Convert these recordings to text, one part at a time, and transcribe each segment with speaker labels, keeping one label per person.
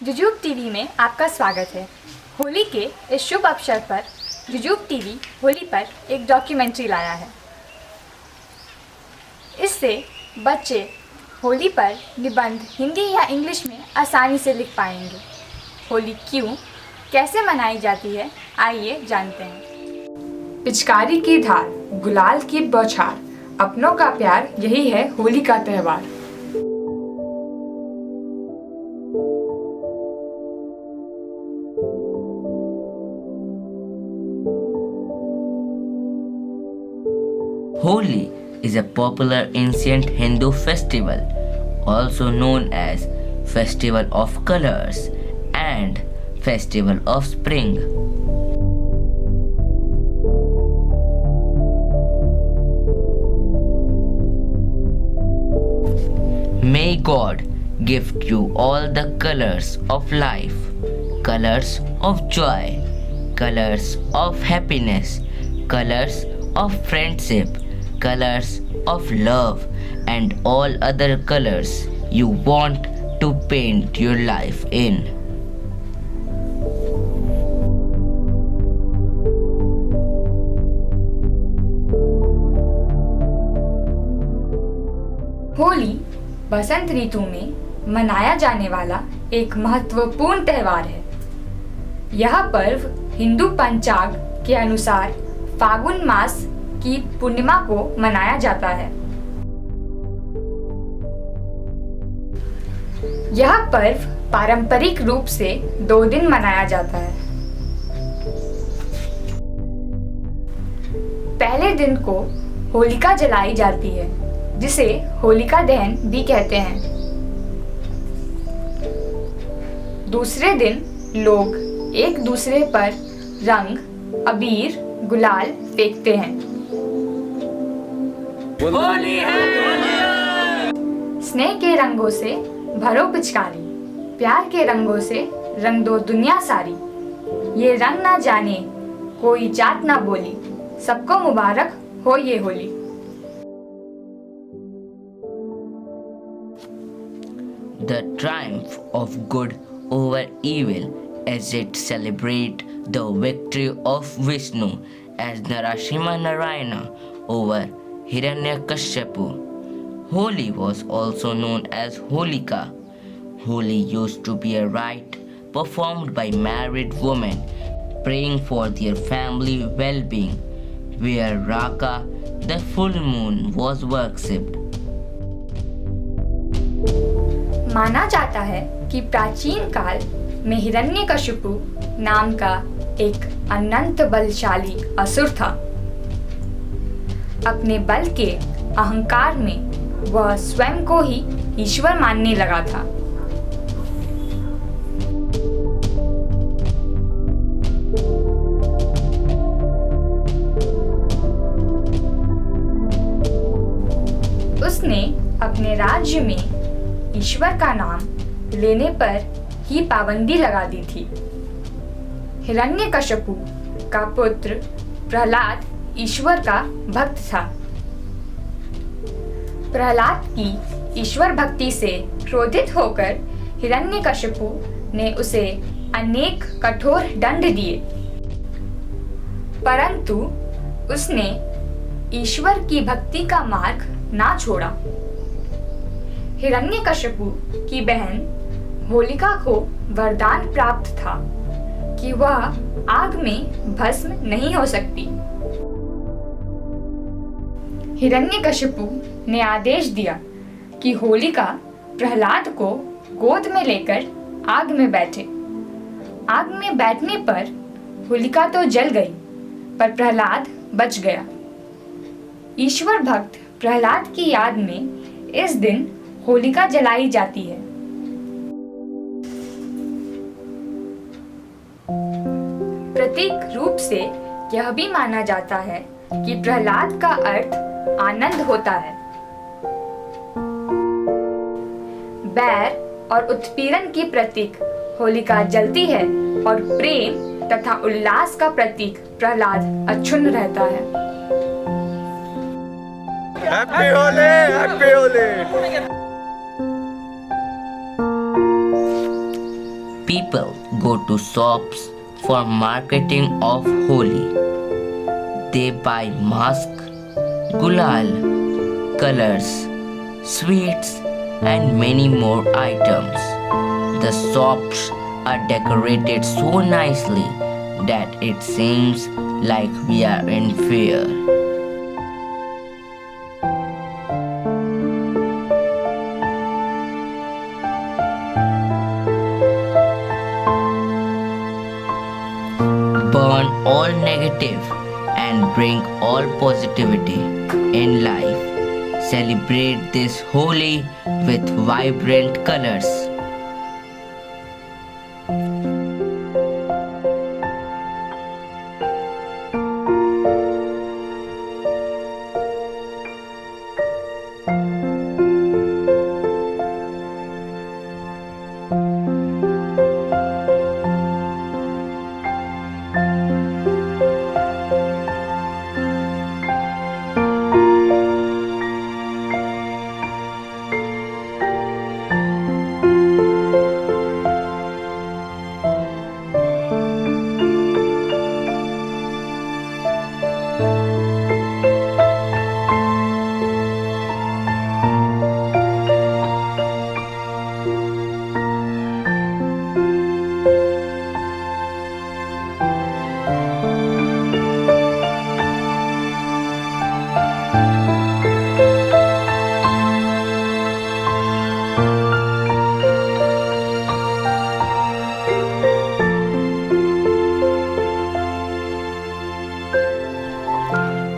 Speaker 1: जुजुब TV में आपका स्वागत है। होली के इस शुभ अवसर पर जुजुब टीवी होली पर एक डॉक्यूमेंट्री लाया है। इससे बच्चे होली पर निबंध हिंदी या इंग्लिश में आसानी से लिख पाएंगे। होली क्यों, कैसे मनाई जाती है, आइए जानते हैं।
Speaker 2: पिचकारी की धार, गुलाल की बौछार, अपनों का प्यार, यही है होली का त्यौहार।
Speaker 3: Holi is a popular ancient Hindu festival, also known as Festival of Colors and Festival of Spring. May God gift you all the colors of life, colors of joy, colors of happiness, colors of friendship, colors of love, and all other colors you want to paint your life in.
Speaker 1: Holi बसंत ऋतु में मनाया जाने वाला एक महत्वपूर्ण त्यौहार है। यह पर्व हिंदू पंचांग के अनुसार फागुन मास की पूर्णिमा को मनाया जाता है। यह पर्व पारंपरिक रूप से 2 दिन मनाया जाता है। पहले दिन को होलिका जलाई जाती है, जिसे होलिका दहन भी कहते हैं। दूसरे दिन लोग एक दूसरे पर रंग, अबीर, गुलाल फेंकते हैं।
Speaker 3: होली है!
Speaker 1: स्नेह के रंगों से भरो पिचकारी, प्यार के रंगों से रंग दो दुनिया सारी। ये रंग ना जाने कोई जात ना बोली, सबको मुबारक हो ये Holi.
Speaker 3: The triumph of good over evil, as it celebrates the victory of Vishnu as Narasimha Narayana over Hiranyakashipu. Holi was also known as Holika. Holi used to be a rite performed by married women praying for their family well-being, where Raka, the full moon, was worshipped.
Speaker 1: माना जाता है कि प्राचीन काल में हिरण्यकशिपु नाम का एक अनंत बलशाली असुर था। अपने बल के अहंकार में वह स्वयं को ही ईश्वर मानने लगा था। उसने अपने राज्य में ईश्वर का नाम लेने पर ही पाबंदी लगा दी थी। हिरण्यकशिपु का पुत्र प्रहलाद ईश्वर का भक्त था। प्रहलाद की ईश्वर भक्ति से क्रोधित होकर हिरण्यकशिपु ने उसे अनेक कठोर दंड दिए, परंतु उसने ईश्वर की भक्ति का मार्ग ना छोड़ा। हिरण्यकशिपु की बहन होलिका को वरदान प्राप्त था कि वह आग में भस्म नहीं हो सकती। हिरण्यकशिपु ने आदेश दिया कि होलिका प्रहलाद को गोद में लेकर आग में बैठे। आग में बैठने पर होलिका तो जल गई, पर प्रहलाद बच गया। ईश्वर भक्त प्रहलाद की याद में इस दिन होलिका जलाई जाती है। प्रतीक रूप से यह भी माना जाता है कि प्रहलाद का अर्थ आनंद होता है। बैर और उत्पीड़न की प्रतीक होलिका जलती है और प्रेम तथा उल्लास का प्रतीक प्रहलाद अक्षुण्ण रहता है।
Speaker 4: Happy Holi, happy Holi.
Speaker 3: People go to shops for marketing of Holi. They buy masks, gulal, colors, sweets, and many more items. The shops are decorated so nicely that it seems like we are in fair. Burn all negative and bring all positivity in life. Celebrate this Holi with vibrant colors.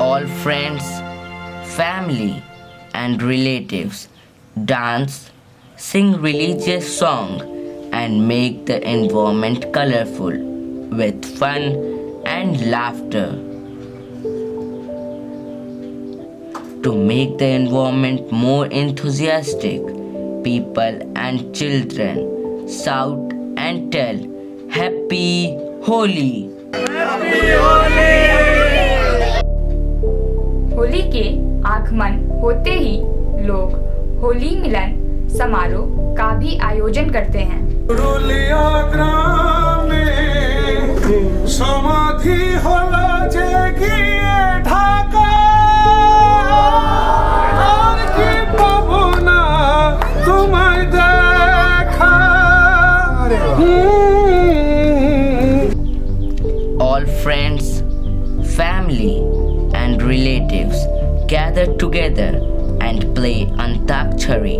Speaker 3: All friends, family, and relatives dance, sing religious song, and make the environment colorful with fun and laughter. To make the environment more enthusiastic, people and children shout and tell Happy Holi!
Speaker 1: Holi के आगमन होते ही लोग होली मिलन समारोह का भी आयोजन करते हैं।
Speaker 4: पुरुलिया ग्राम में समाधि होला जगिए ढाका और की पवना तुम्हें देखा।
Speaker 3: All friends, family, and relatives gather together and play Antakshari.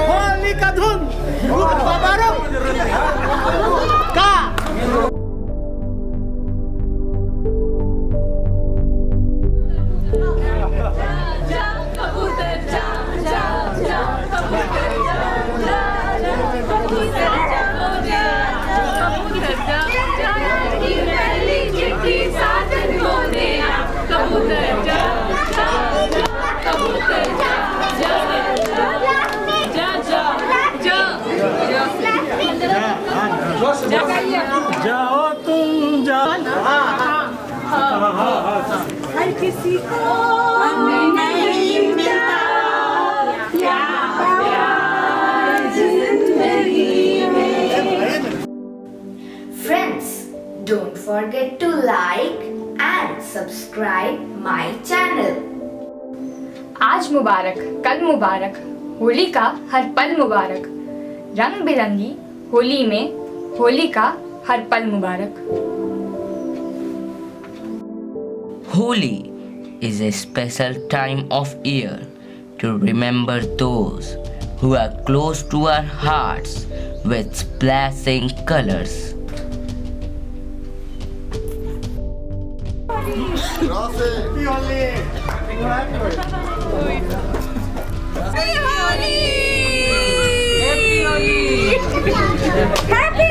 Speaker 5: Holi का धुन का जाओ तुम जाओ हर किसी को नहीं मिलता प्यार जिंदगी में।
Speaker 6: Friends, don't forget to like and subscribe my channel.
Speaker 1: आज मुबारक, कल मुबारक, होली का हर पल मुबारक। रंग बिरंगी होली में होली का हर पल मुबारक।
Speaker 3: Holi is a special time of year to remember those who are close to our hearts with splashing colors.
Speaker 4: Happy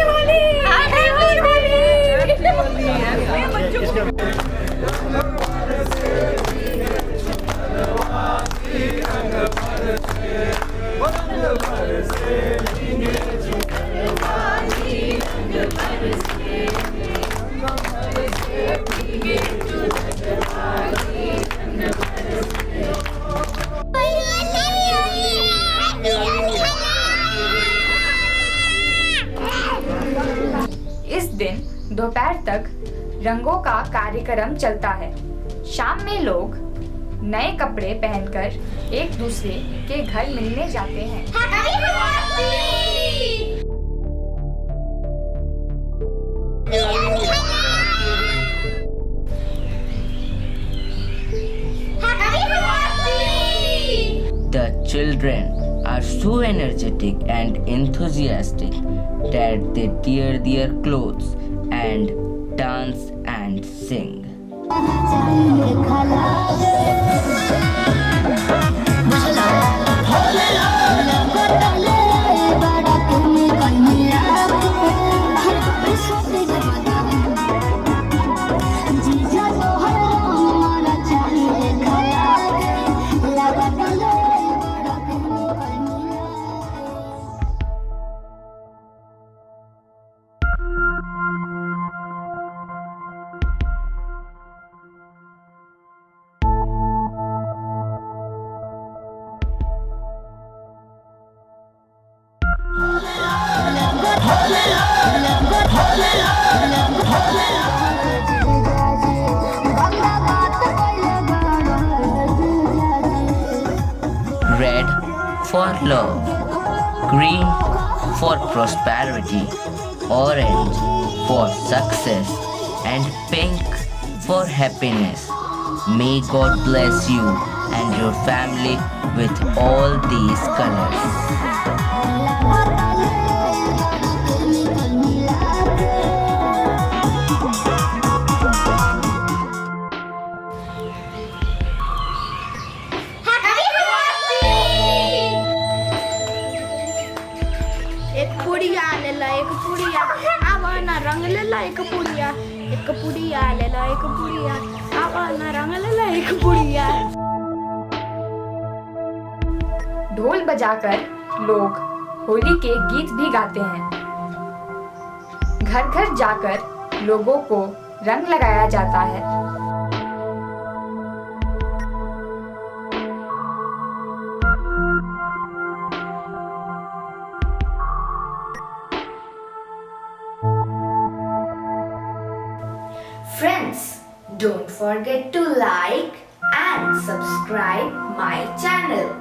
Speaker 1: दोपहर तक रंगों का कार्यक्रम चलता है। शाम में लोग नए कपड़े पहनकर एक दूसरे के घर मिलने जाते हैं।
Speaker 3: The children are so energetic and enthusiastic that they tear their clothes and dance and sing. Red for love, green for prosperity, orange for success, and pink for happiness. May God bless you and your family with all these colors.
Speaker 7: एक पुड़िया लेला एक पुड़िया आवाना रंग लेला एक पुड़िया लेला एक पुड़िया आवाना रंग लेला एक पुड़िया।
Speaker 1: ढोल बजाकर लोग होली के गीत भी गाते हैं। घर घर जाकर लोगों को रंग लगाया जाता है।
Speaker 6: Friends, don't forget to like and subscribe my channel.